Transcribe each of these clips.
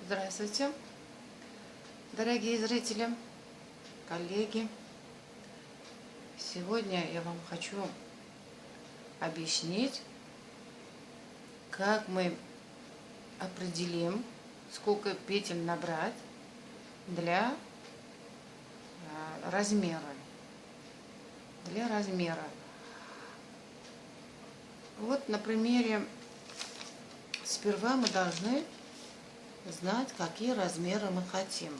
Здравствуйте, дорогие зрители, коллеги. Сегодня я вам хочу объяснить, как мы определим, сколько петель набрать для размера. Вот на примере сперва мы должны знать, какие размеры мы хотим.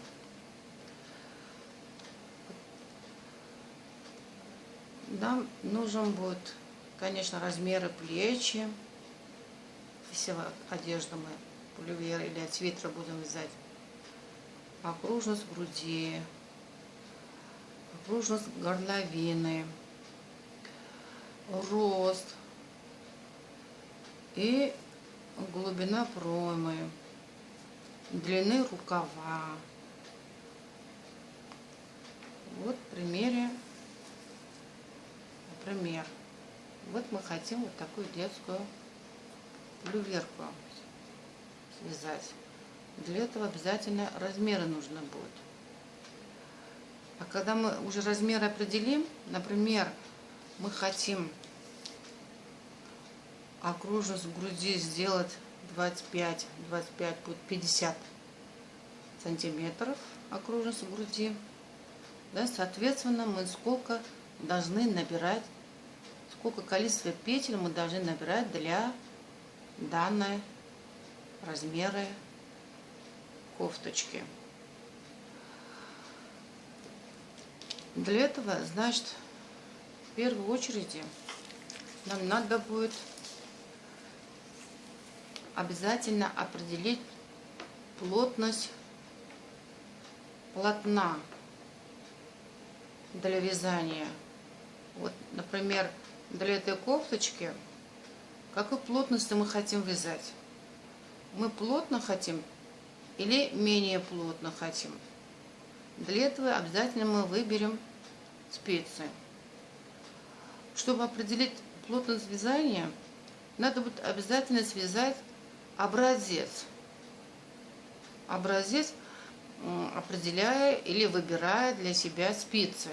Нам нужен будет, конечно, размеры плечи. Если одежду мы пуловер или от свитера будем вязать. Окружность груди, окружность горловины, рост и глубина проймы, длины рукава. Вот в примере, например, вот мы хотим вот такую детскую пуловерку связать. Для этого обязательно размеры нужны будут. А когда мы уже размеры определим, например, мы хотим окружность груди сделать 25 будет 50 сантиметров окружность груди, да, соответственно, мы сколько должны набирать, сколько количество петель мы должны набирать для данной размера кофточки. Для этого, значит, в первую очередь нам надо будет обязательно определить плотность полотна для вязания. Вот, например, для этой кофточки, какой плотности мы хотим вязать? Мы плотно хотим или менее плотно хотим? Для этого обязательно мы выберем спицы. Чтобы определить плотность вязания, надо будет обязательно связать образец, определяя или выбирая для себя спицы.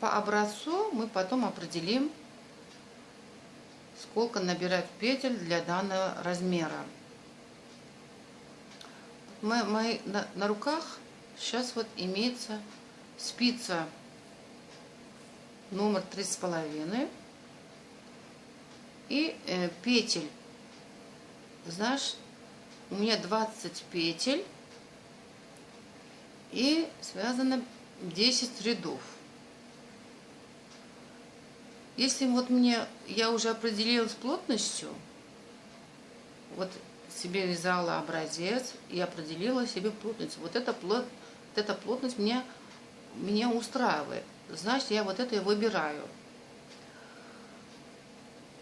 По образцу мы потом определим, сколько набирать петель для данного размера. На руках сейчас вот имеется спица номер 3,5 и петель. Знаешь, у меня 20 петель и связано 10 рядов. Если вот я уже определила с плотностью, вот себе вязала образец и определила себе плотность. Вот эта плотность меня устраивает. Значит, я вот это и выбираю.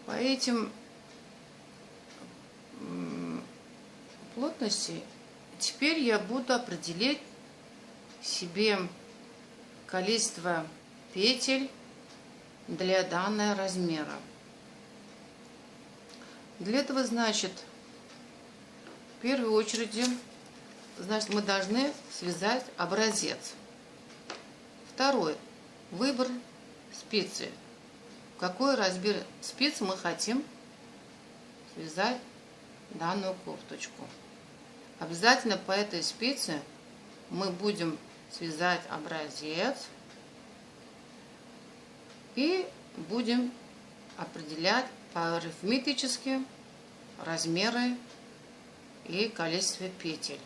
По этим плотности теперь я буду определять себе количество петель для данного размера. Для этого, значит, в первую очередь, значит, мы должны связать образец. Второй. Выбор спицы. Какой размер спиц мы хотим связать данную кофточку. Обязательно по этой спице мы будем связать образец и будем определять по-арифметически размеры и количество петель.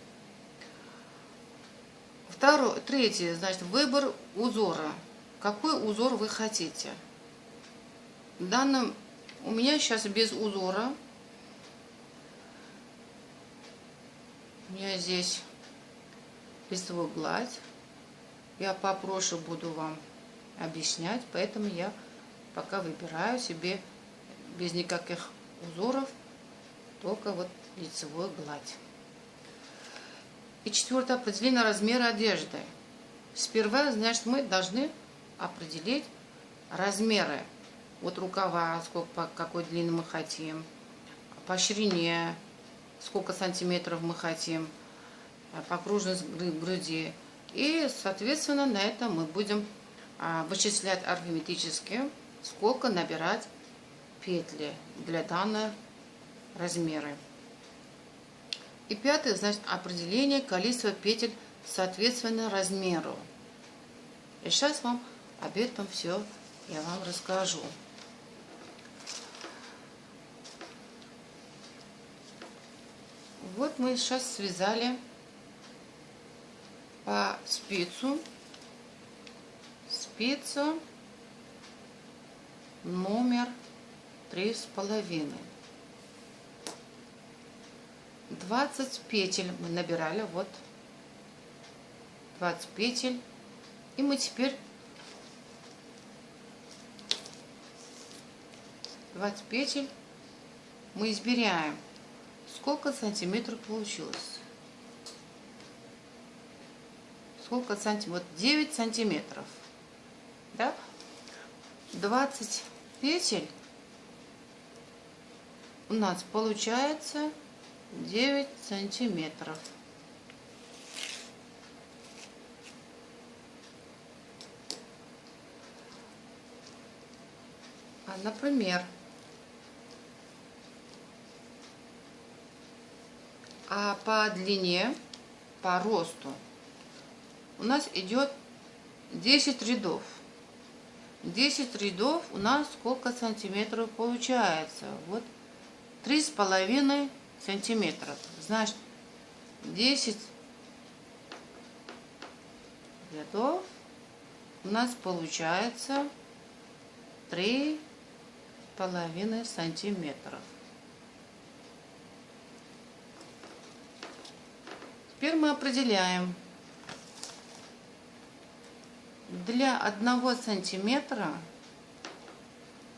Третье, значит, выбор узора. Какой узор вы хотите? В данном у меня сейчас без узора. У меня здесь листовая гладь. Я попроще буду вам объяснять, поэтому я пока выбираю себе без никаких узоров, только вот лицевую гладь. И четвертое, определение размера одежды. Сперва, значит, мы должны определить размеры. Вот рукава, какой длины мы хотим, по ширине, сколько сантиметров мы хотим, по окружности груди. И, соответственно, на этом мы будем вычислять арифметически, сколько набирать петли для данного размера. И пятое, значит, определение количества петель соответственно размеру. И сейчас вам об этом все я вам расскажу. Вот мы сейчас связали по спицу номер 3,5. 20 петель мы набирали, вот 20 петель, и мы теперь 20 петель мы измеряем, сколько сантиметров получилось. Сколько сантиметров? Вот 9 сантиметров. Да? 20 петель у нас получается 9 сантиметров. Например, по длине, по росту у нас идет 10 рядов. 10 рядов у нас сколько сантиметров получается? Вот 3,5 сантиметров. Значит, 10 рядов у нас получается 3,5 сантиметров. Теперь мы определяем. Для 1 сантиметра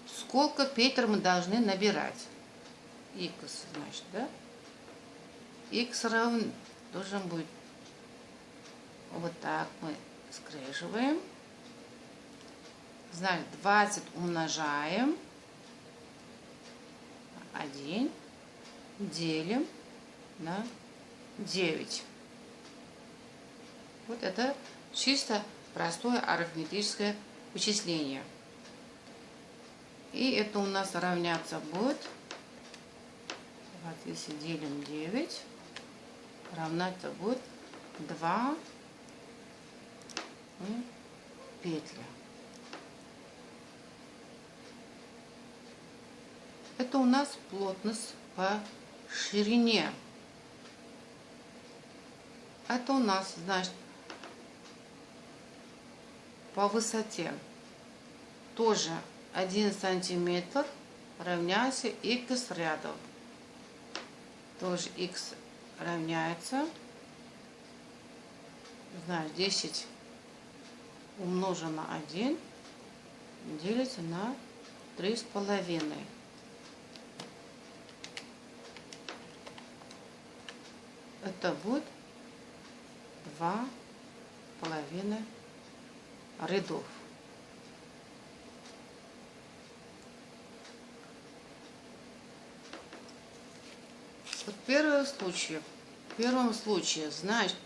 сколько петель мы должны набирать? X, значит, да? X равен должен быть. Вот так мы скрещиваем. Значит, 20 умножаем 1, делим на 9. Вот это чисто простое арифметическое вычисление. И это у нас равняться будет, вот если делим 9, равняться будет 2 петли. Это у нас плотность по ширине. Это у нас, значит, по высоте. Тоже 1 сантиметр равняется x рядов. Тоже x равняется, значит, 10 умножить на 1 делится на 3,5. Это будет 2,5 рядов. Вот в первом случае, значит,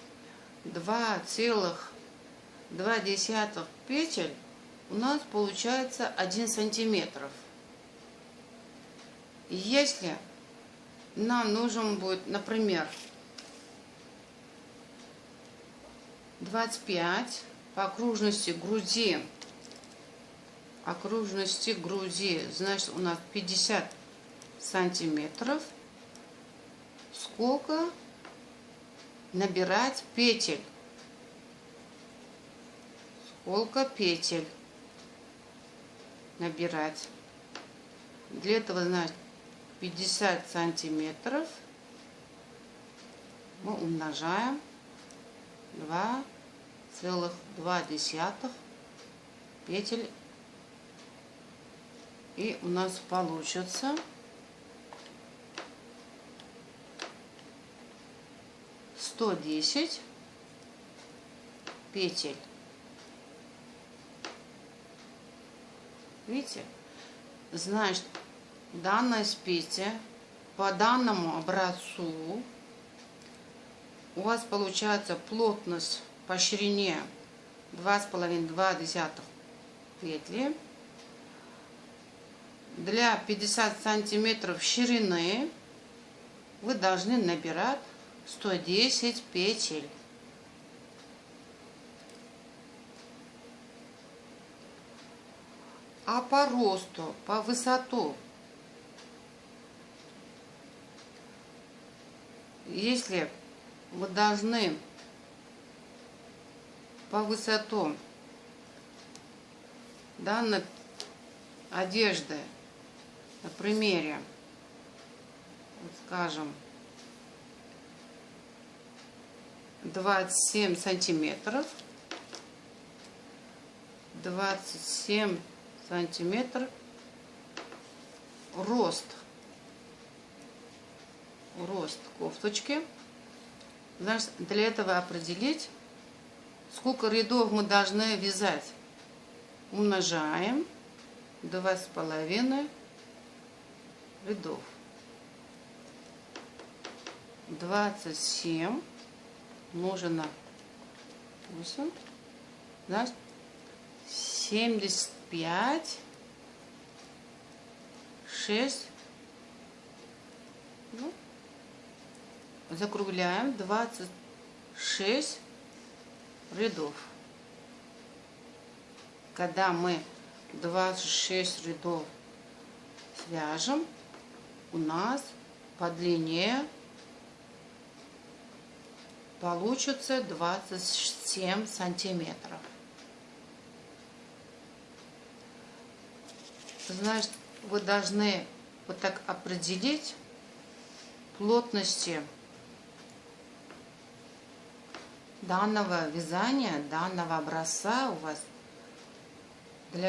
2,2 петель у нас получается 1 сантиметр. Если нам нужен будет, например, 25 по окружности груди, значит, у нас 50 сантиметров. Сколько набирать петель? Сколько петель набирать? Для этого, значит, 50 сантиметров мы умножаем 2,2 петель, и у нас получится 110 петель. Видите? Значит, данной спице по данному образцу у вас получается плотность по ширине 2,5-2 петли. Для 50 сантиметров ширины вы должны набирать 110 петель. А по росту, по высоту, если вы должны по высоту данной одежды, на примере, вот скажем, 27 сантиметров, 27 сантиметров рост кофточки. Значит, для этого определить, сколько рядов мы должны вязать. Умножаем 2,5 рядов. 27 умножить на 8, значит 75, 6, ну, закругляем, 26 рядов. Когда мы 26 рядов свяжем, у нас по длине получится 27 сантиметров. Значит, вы должны вот так определить плотности данного вязания, данного образца у вас,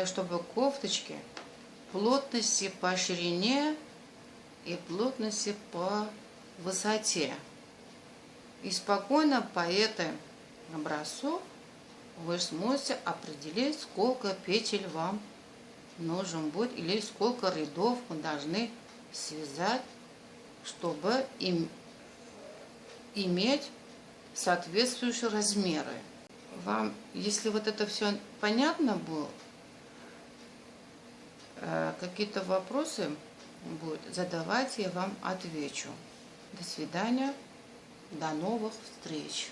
чтобы кофточки плотности по ширине и плотности по высоте. И спокойно по этому образцу вы сможете определить, сколько петель вам нужен будет или сколько рядов вы должны связать, чтобы иметь соответствующие размеры. Вам, если вот это все понятно было, какие-то вопросы будут, задавайте, я вам отвечу. До свидания, до новых встреч.